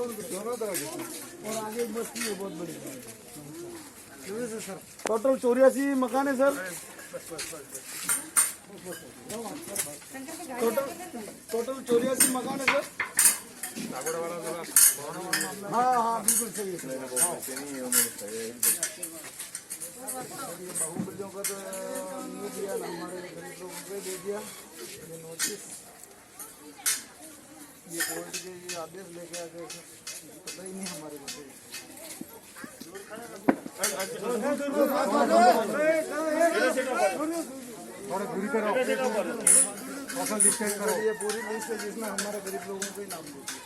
दोनों तरह के और आगे एक बस्ती है बहुत बड़ी। सर टोटल 84 मकान है सर। टोटल 84 मकान है सर। हाँ हाँ बिल्कुल सही है सर। बाहुबलियों का तो नहीं दिया ना, हमारे गरीब लोगों को दे दिया ये नोटिस। ये कोर्ट के ये आदेश लेके आ गए, पता ही नहीं हमारे को। थोड़ा दूरी करो, ये पूरी लिस्ट है जिसमें हमारे गरीब लोगों को ही नाम दे दिया।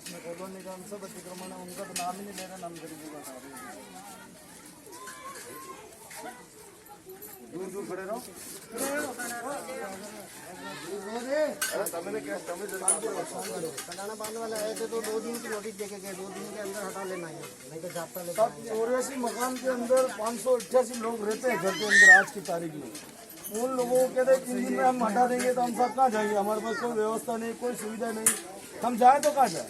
इसमें कॉलोनी का सब अतिक्रमण है, उनका तो नाम ही नहीं ले रहे, नाम गरीबों का सारे दूर दूर खड़े रहो। कटाना बांध वाला है तो 2 दिन की नोटिस देके गए, 2 दिन के अंदर हटा लेना है, नहीं तो जाता लेना। 84 मकान के अंदर 588 लोग रहते हैं घर के अंदर आज की तारीख में। उन लोगों को कहते हैं 3 दिन में हम हटा देंगे, तो हम सब कहाँ जाएंगे? हमारे पास कोई व्यवस्था नहीं, कोई सुविधा नहीं, हम जाए तो कहाँ जाए?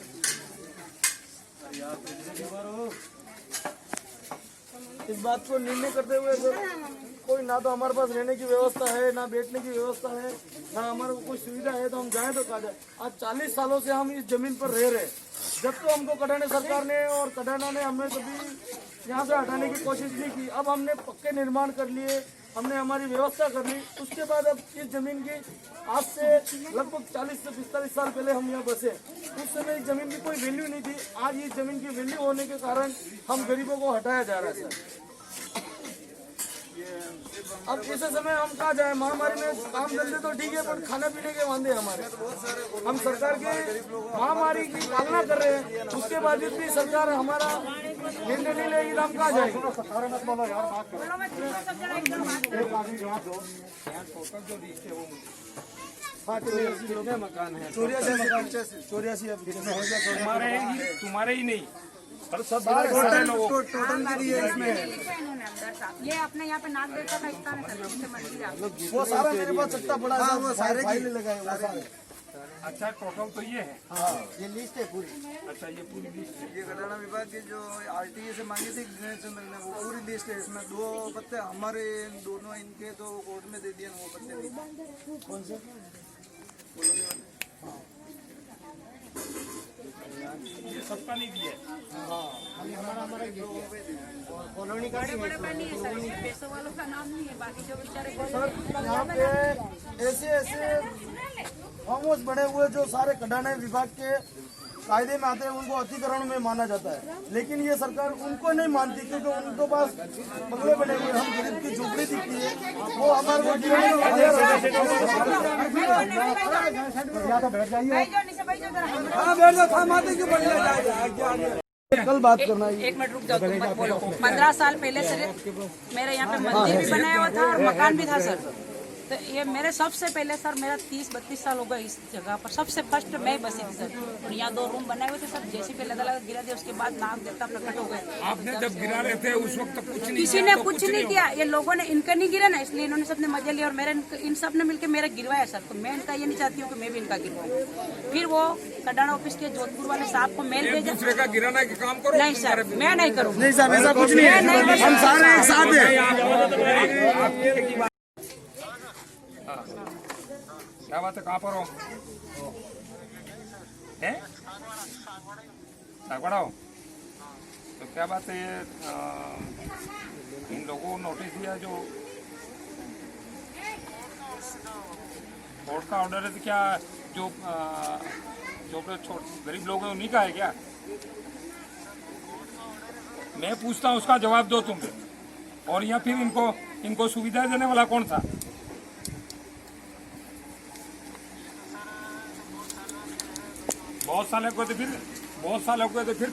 इस बात को निर्णय करते हुए सर कोई ना तो हमारे पास रहने की व्यवस्था है, ना बैठने की व्यवस्था है, ना हमारे को कोई सुविधा है, तो हम जाएं तो कहाँ जाए? आज 40 सालों से हम इस जमीन पर रह रहे, जब तो हमको कटाने सरकार ने और कटाना ने हमें कभी यहाँ से हटाने की कोशिश नहीं की। अब हमने पक्के निर्माण कर लिए, हमने हमारी व्यवस्था कर ली, उसके बाद अब इस जमीन की आज से लगभग 40 से 45 साल पहले हम यहाँ बसे, उस समय इस जमीन की कोई वैल्यू नहीं थी। आज इस जमीन की वैल्यू होने के कारण हम गरीबों को हटाया जा रहा है सर। अब इस समय हम कहाँ जाए? महामारी में काम धंधे तो ठीक है, पर खाने पीने के वांदे हमारे। हम सरकार के महामारी की पालना कर रहे हैं, उसके बावजूद भी सरकार हमारा निर्णय नहीं लेगी, तो हम कहाँ जाएंगे? हाँ 84 लोग हैं, मकान है 84 तुम्हारे ही नहीं सब टोटल के लिए इसमें ये अपने यहाँ पे नाक देता था, इतना नहीं वो सारा मेरे पास चट्टा पड़ा है, वो सारे फाइल लगाए वो सारे। अच्छा टोटल तो ये है। हाँ ये लिस्ट है पूरी। अच्छा ये पूरी लिस्ट है। ये कटाना विभाग की जो आरटीए से मांगी थी गणेश चंद्र ने, वो पूरी लिस्ट है। इसमें 2 पत्ते हमारे दोनों इनके तो कोर्ट में दे दिए, वो पत्ते नहीं। कौन से? ये सबका नहीं दिया। हाँ हमारा कॉलोनी का बड़े बनी है सर, पैसों वालों का नाम नहीं है, बाकी जो बेचारे यहाँ पे ऐसे फार्म हाउस बने हुए जो सारे कटाना विभाग के कायदे में आते हैं, उनको अतिक्रमण में माना जाता है, लेकिन ये सरकार उनको नहीं मानती, क्योंकि उनके पास बंगले बने हुए। हम गरीब की झोपड़ी दिखती है, वो हमारे को कल बात करना है। 1 मिनट रुक जाओ, तुम मत बोलो। 15 साल पहले से मेरे यहाँ पे मंदिर भी बनाया हुआ था और मकान भी था सर। तो ये मेरे सबसे पहले सर, मेरा 30-32 साल हो गए इस जगह पर। सबसे फर्स्ट मैं बसी थी सर, और यहाँ 2 रूम बनाए हुए थे सर। जैसे पहले लगा गिरा दिया, उसके बाद नाक देवता प्रकट हो गए। आपने जब गिरा रहे थे उस वक्त कुछ नहीं, किसी ने कुछ नहीं किया। ये लोगों ने, इनका नहीं गिरा ना, इसलिए इन्होंने सबने मजे लिया, और मेरे इन सब ने मिलकर मेरा गिरवाया सर। तो मैं इनका ये नहीं चाहती हूँ कि मैं भी इनका गिरवाऊँ। फिर वो कटाना ऑफिस के जोधपुर वाले साहब को मेल भेजा। दूसरे का गिराना का काम करो। नहीं सर, मैं नहीं करूँगी। नहीं सर, ऐसा कुछ नहीं है, हम सारे एक साथ हैं। क्या बात है, कहाँ पर हो? हैं? सागवाड़ा हो? तो क्या बात है, इन लोगों को नोटिस दिया जो कोर्ट का ऑर्डर है, तो क्या जो गरीब लोग हैं उन्हीं का है क्या? मैं पूछता हूँ, उसका जवाब दो तुम। और यहाँ फिर इनको सुविधा देने वाला कौन था? बहुत साल हो गए तो फिर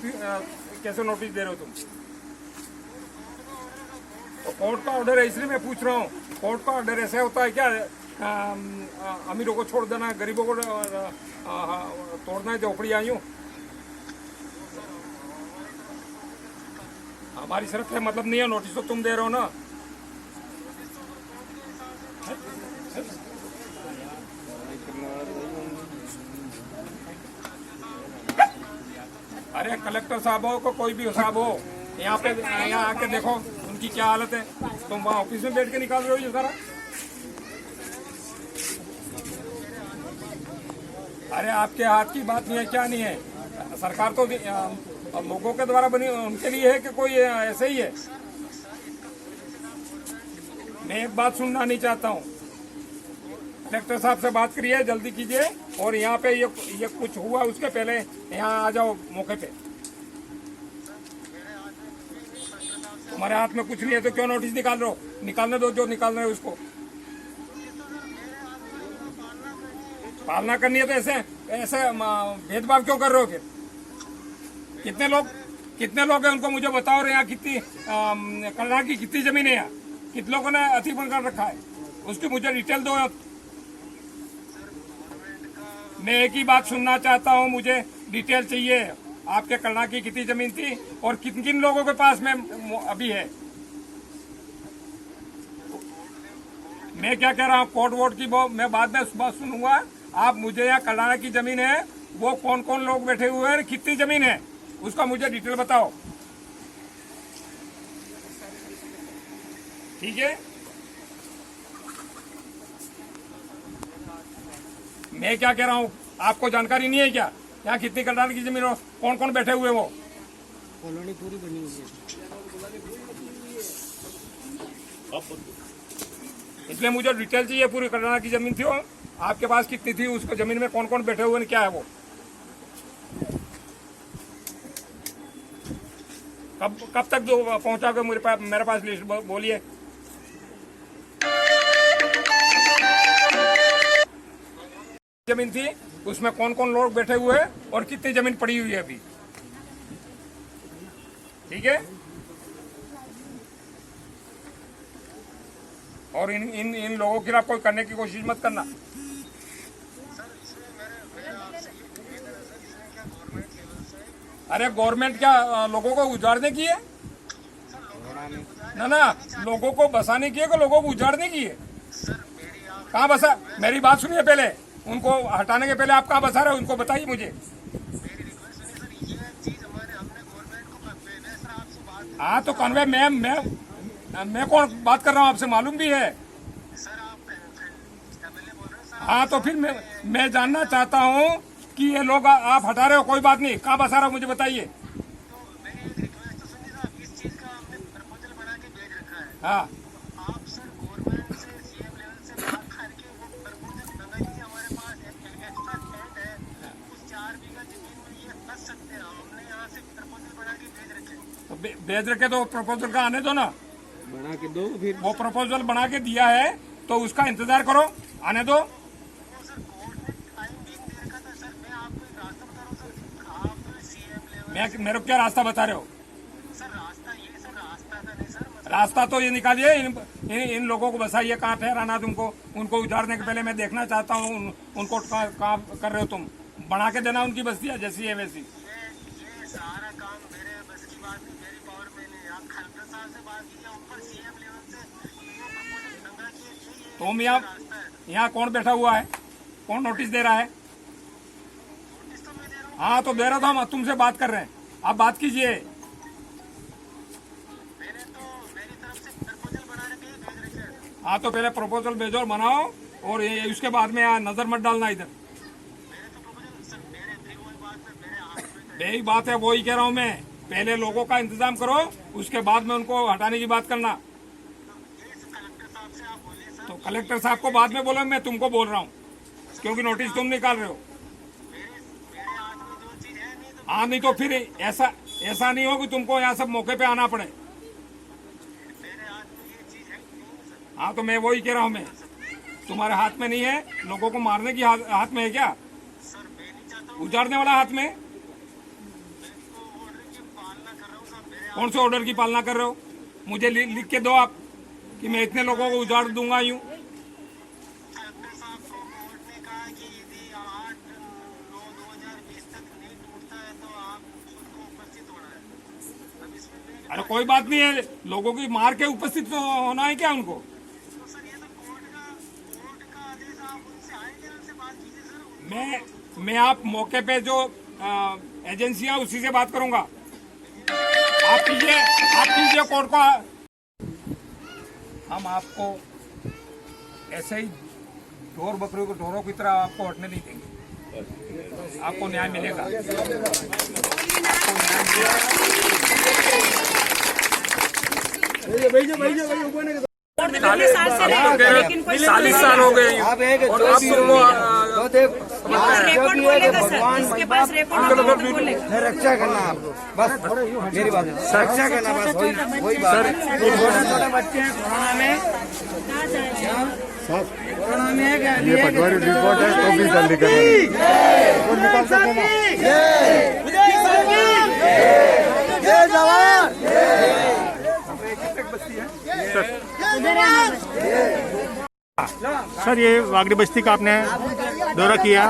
कैसे नोटिस दे रहे हो तुम? तो कोर्ट का ऑर्डर है, इसलिए मैं पूछ रहा हूँ। कोर्ट का ऑर्डर ऐसा होता है क्या? अमीरों को छोड़ देना, गरीबों को तोड़ना है, झोपड़ी आई हूँ। हमारी शर्त है, मतलब नहीं है। नोटिस तो तुम दे रहे हो ना। अरे कलेक्टर साहब हो को कोई भी साहब हो, यहाँ पे यहाँ आके देखो उनकी क्या हालत है। तुम वहाँ ऑफिस में बैठ के निकाल रहे हो ये सारा। अरे आपके हाथ की बात नहीं है, क्या नहीं है। सरकार तो लोगों के द्वारा बनी, उनके लिए है कि कोई ऐसे ही है। मैं एक बात सुनना नहीं चाहता हूँ। कलेक्टर साहब से बात करिए, जल्दी कीजिए, और यहाँ पे ये कुछ हुआ उसके पहले यहाँ आ जाओ मौके पे। तुम्हारे हाथ में कुछ नहीं है तो क्यों नोटिस निकाल रहे हो? निकालने दो, जो निकाल रहे हो उसको। पालना करनी है तो ऐसे ऐसे भेदभाव क्यों कर रहे हो फिर? कितने लोग हैं उनको मुझे बताओ। और यहाँ कितनी कलरा की कितनी जमीन है? यहाँ कितने लोगों ने अतिक्रमण कर रखा है उसकी मुझे डिटेल दो। मैं एक ही बात सुनना चाहता हूँ, मुझे डिटेल चाहिए। आपके कलरा की कितनी जमीन थी और किन किन लोगों के पास में अभी है? मैं क्या कह रहा हूँ, कोर्ट वोट की वो मैं बाद में सुबह सुनूंगा। आप मुझे यहाँ कलरा की जमीन है, वो कौन कौन लोग बैठे हुए हैं, कितनी जमीन है, उसका मुझे डिटेल बताओ, ठीक है? मैं क्या कह रहा हूँ, आपको जानकारी नहीं है क्या यहाँ कितनी कलरा की जमीन हो, कौन कौन बैठे हुए वो? कॉलोनी पूरी बनी हुई है। इसलिए मुझे डिटेल चाहिए पूरी कलरा की जमीन थी, आपके पास कितनी थी, उसको जमीन में कौन कौन बैठे हुए हैं, क्या है वो? कब तक जो पहुंचाओगे मेरे पास लिस्ट बोलिए। जमीन थी उसमें कौन कौन लोग बैठे हुए हैं और कितनी जमीन पड़ी हुई है अभी, ठीक है? और इन लोगों के खिलाफ कोई करने की कोशिश मत करना। अरे गवर्नमेंट क्या लोगों को उजाड़ने की है? ना लोगों को बसाने की है कि लोगों को उजाड़ने की है? कहाँ बसा? मेरी बात सुनिए पहले, उनको हटाने के पहले आप कहाँ बसा रहे हो उनको बताइए मुझे। हाँ तो कन्वे मैं कौन बात कर रहा हूँ आपसे मालूम भी है। हाँ तो फिर मैं जानना चाहता हूँ कि ये लोग आप हटा रहे हो, कोई बात नहीं, कहाँ बसा रहे हो मुझे बताइए। हाँ तो भेज रखे तो प्रपोजल का आने दो ना, बना के दो फिर। वो प्रपोजल बना के दिया है तो उसका इंतजार करो, आने दो। मेरे को क्या रास्ता बता रहे हो? रास्ता तो ये निकालिए, इन लोगों को बसाइए। कहाँ ठहराना तुमको? उनको उजाड़ने के पहले मैं देखना चाहता हूँ उनको कहाँ कर रहे हो तुम। बना के देना उनकी बस्तियाँ जैसी है वैसी। तुम यहाँ कौन बैठा हुआ है? कौन नोटिस दे रहा है? हाँ तो दे रहा था, हम तुमसे बात कर रहे हैं, आप बात कीजिए। हाँ तो पहले प्रपोजल भेजो और बनाओ, और उसके बाद में नजर मत डालना इधर। यही बात है, वही कह रहा हूँ मैं। पहले लोगों का इंतजाम करो, उसके बाद में उनको हटाने की बात करना। तो कलेक्टर साहब को बाद में बोलो, मैं तुमको बोल रहा हूँ क्योंकि नोटिस तुम निकाल रहे हो। हाँ नहीं तो फिर ऐसा नहीं हो कि तुमको यहाँ सब मौके पे आना पड़े। हाँ तो मैं वही कह रहा हूँ, मैं तुम्हारे हाथ में नहीं है, लोगों को मारने की हाथ में है क्या? उजाड़ने वाला हाथ में? कौन से ऑर्डर की पालना कर रहे हो? मुझे लिख के दो आप कि मैं इतने लोगों को उजाड़ दूंगा यूं। अरे कोई बात नहीं है, लोगों की मार के उपस्थित तो होना है क्या उनको? मैं आप मौके पे जो एजेंसियां उसी से बात करूंगा। आप कीजिए कोर्ट को। हम आपको ऐसे ही ढोर बकरियों को ढोरों की तरह आपको हटने नहीं देंगे। आपको न्याय मिलेगा। कितने साल से रहे, लेकिन कोई 40 साल हो गए और आप तुमको रिकॉर्ड बोलेगा सर, इसके पास रिकॉर्ड बोलेगा। रक्षा करना आपको, बस मेरी बात है, रक्षा करना बस, वही बात है। छोटे छोटे बच्चे हैं कोरोना में ये पटवारी रिपोर्ट है तो भी जल्दी करें। सर ये वागड़ी बस्ती का आपने दौरा किया?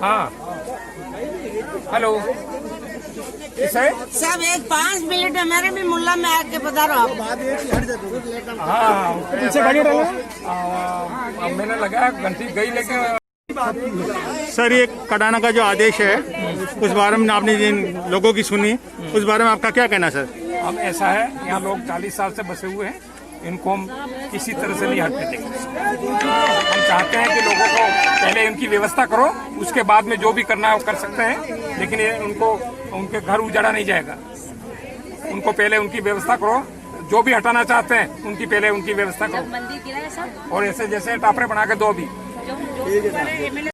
हाँ हेलो किसे सब एक 5 मिनट हमारे भी मुल्ला में आके पधारो आप। हाँ पीछे गाड़ी मैंने लगाया घंटी गई लेकिन सर ये कटाना का जो आदेश है उस बारे में आपने जिन लोगों की सुनी उस बारे में आपका क्या कहना सर? हम ऐसा है यहाँ लोग 40 साल से बसे हुए हैं, इनको हम किसी तरह से नहीं हटने देंगे। हम चाहते हैं कि लोगों को पहले इनकी व्यवस्था करो, उसके बाद में जो भी करना है वो कर सकते हैं, लेकिन ये उनको उनके घर उजाड़ा नहीं जाएगा। उनको पहले उनकी व्यवस्था करो, जो भी हटाना चाहते हैं उनकी पहले उनकी व्यवस्था करो। मंदिर गिरा है सर, और ऐसे जैसे टापरे बना के दो भी जो